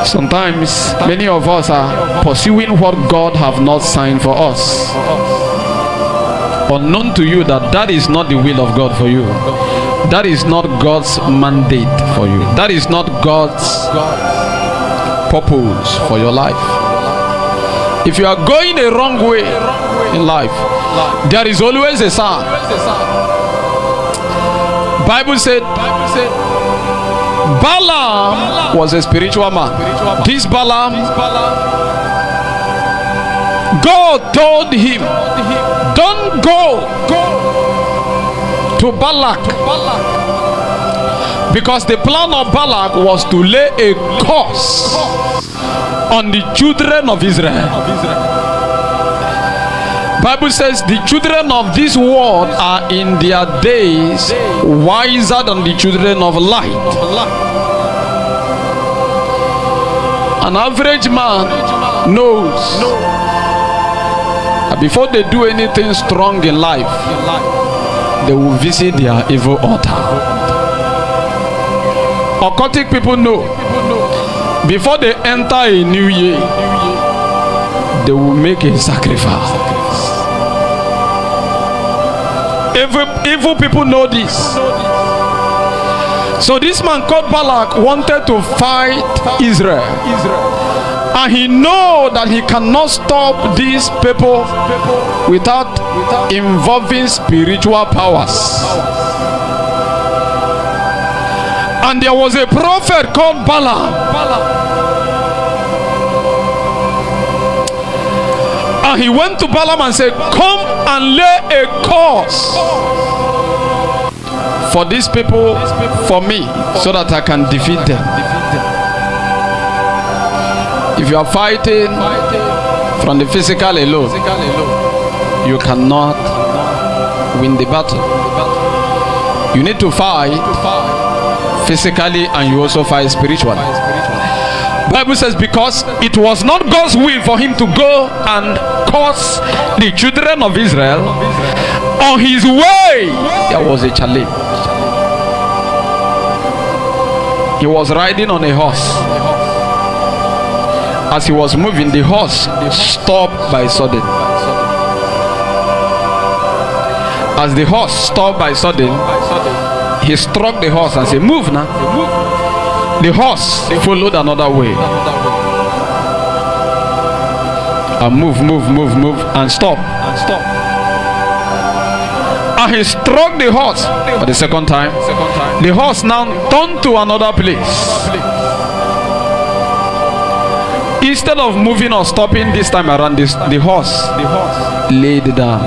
Sometimes many of us are pursuing what God have not signed for us, unknown to you that that is not the will of God for you. That is not God's mandate for you. That is not God's purpose for your life. If you are going a wrong way in life, there is always a sign. Bible said Balaam was a spiritual man. This Balaam, God told him, don't go to Balak, because the plan of Balak was to lay a curse on the children of Israel. Bible says the children of this world are in their days wiser than the children of light. An average man knows that before they do anything strong in life, they will visit their evil altar. Occultic people know before they enter a new year, they will make a sacrifice. Evil people know this. So this man called Balak wanted to fight Israel, and he know that he cannot stop these people without involving spiritual powers. And there was a prophet called Balaam, and he went to Balaam and said, come and lay a curse for these people for me, so that I can defeat them. If you are fighting from the physical alone, you cannot win the battle. You need to fight physically, and you also fight spiritually. Bible says because it was not God's will for him to go and curse the children of Israel, on his way there was a challenge. He was riding on a horse. As he was moving, the horse stopped by sudden. As the horse stopped by sudden, he struck the horse and said, move now. The horse followed another way and move and stop. And he struck the horse for the second time. The horse now turned to another place. Instead of moving or stopping this time around, the horse laid down.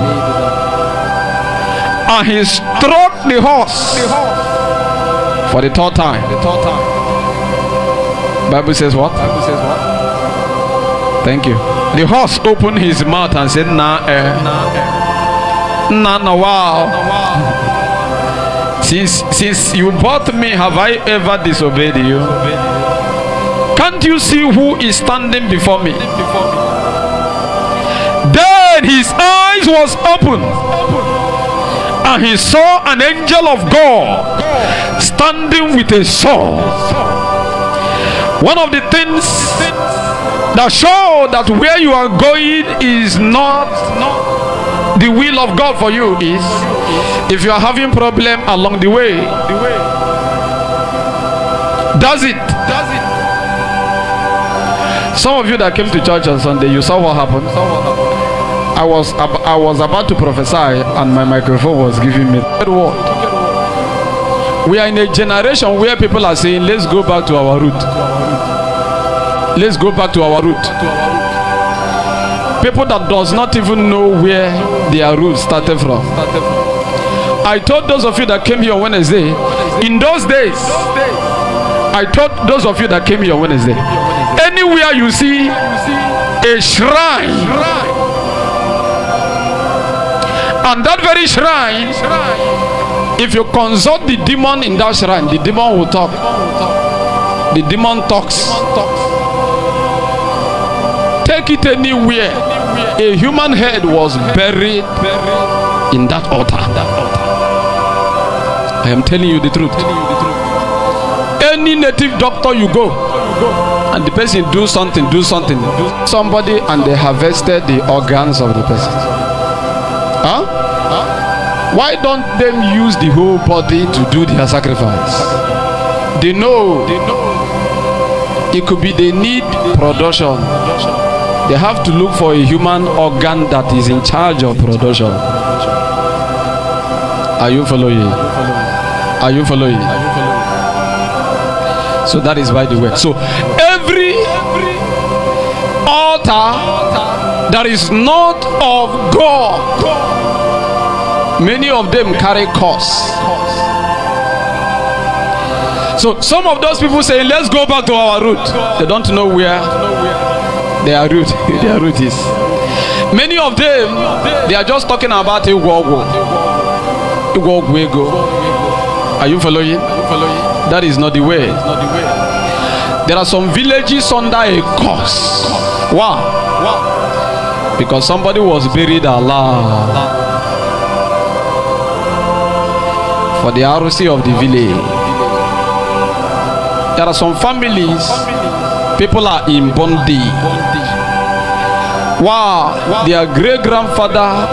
And he struck the horse for the third time. Bible says what? Thank you. The horse opened his mouth and said, nah, wow. Since you bought me, have I ever disobeyed you? Can't you see who is standing before me? Then his eyes was opened, and he saw an angel of God standing with a sword. One of the things that show that where you are going is not the will of God for you is if you are having problem along the way. Does it? Some of you that came to church on Sunday, you saw what happened. I was about to prophesy, and my microphone was giving me the word. We are in a generation where people are saying, let's go back to our root. Let's go back to our root. People that does not even know where their root started from. I told those of you that came here on Wednesday, in those days, I told those of you that came here on Wednesday, anywhere you see a shrine, and that very shrine, if you consult the demon in that shrine, the demon will talk. The demon talks. Take it anywhere. A human head was buried in that altar. I am telling you the truth. Any native doctor you go, and the person do something, somebody, and they harvested the organs of the person. Why don't them use the whole body to do their sacrifice? They know it could be they need production. They have to look for a human organ that is in charge of production. Are you following? Are you following? So that is by the way. So every altar that is not of God, many of them carry curse. So some of those people say, let's go back to our root. They don't know where their root is. Many of them, they are just talking about Igwogo. Are you following? That is not the way. There are some villages under a curse. Why? Because somebody was buried alive for the ROC of the village. There are some families, people are in bondage. Wow, their great grandfather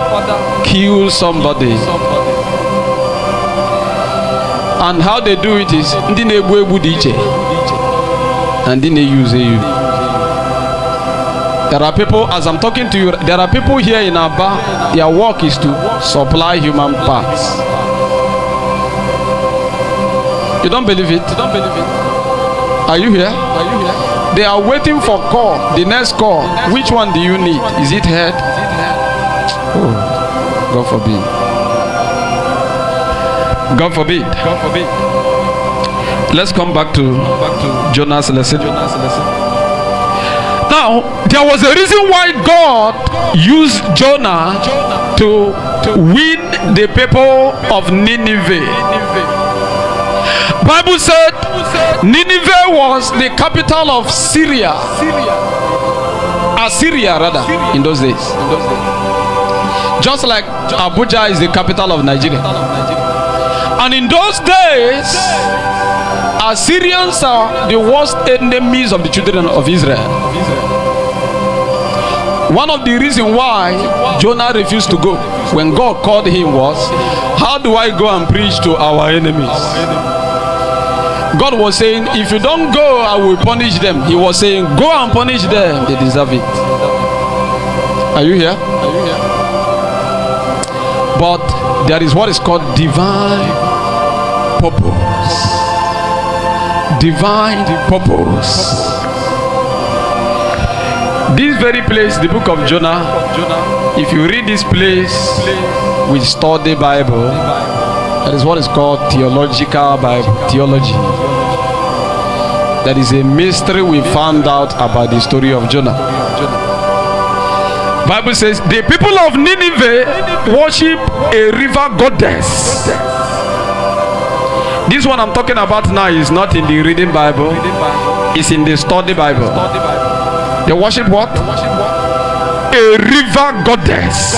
killed somebody. And how they do it is, and then they use you. There are people, as I'm talking to you, there are people here in Aba, their work is to supply human parts. You don't believe it? Are you here? They are waiting for call, the next call. Which one do you need? Is it head? Oh, God forbid. God forbid. God forbid. Let's come back to Jonah's lesson. Now, there was a reason why God used Jonah to win the people of Nineveh. Bible said Nineveh was the capital of Syria. Assyria rather, in those days. Just like Abuja is the capital of Nigeria. And in those days, Assyrians are the worst enemies of the children of Israel. One of the reasons why Jonah refused to go when God called him was, how do I go and preach to our enemies? God was saying, if you don't go, I will punish them. He was saying, go and punish them. They deserve it. Are you here? But there is what is called divine purpose. Divine purpose. This very place, the book of Jonah, if you read this place with study Bible, that is what is called theological Bible, theology. That is a mystery we found out about the story of Jonah. Bible says the people of Nineveh worship a river goddess. This one I'm talking about now is not in the reading Bible, it's in the study Bible. They worship what? A river goddess.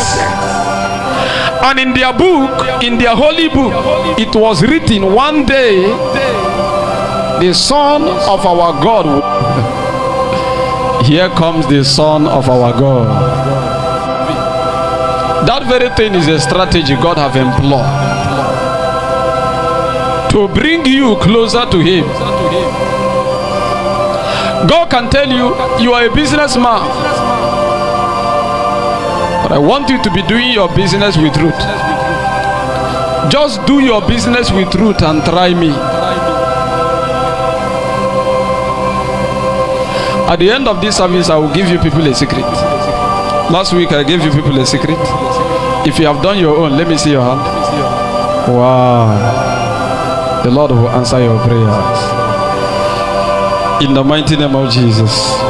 And in their book, in their holy book, it was written one day, the Son of our God. Here comes the Son of our God. That very thing is a strategy God have employed to bring you closer to Him. God can tell you, you are a businessman, but I want you to be doing your business with truth. Just do your business with truth and try me. At the end of this service, I will give you people a secret. Last week, I gave you people a secret. If you have done your own, let me see your hand. Wow. The Lord will answer your prayers. In the mighty name of Jesus.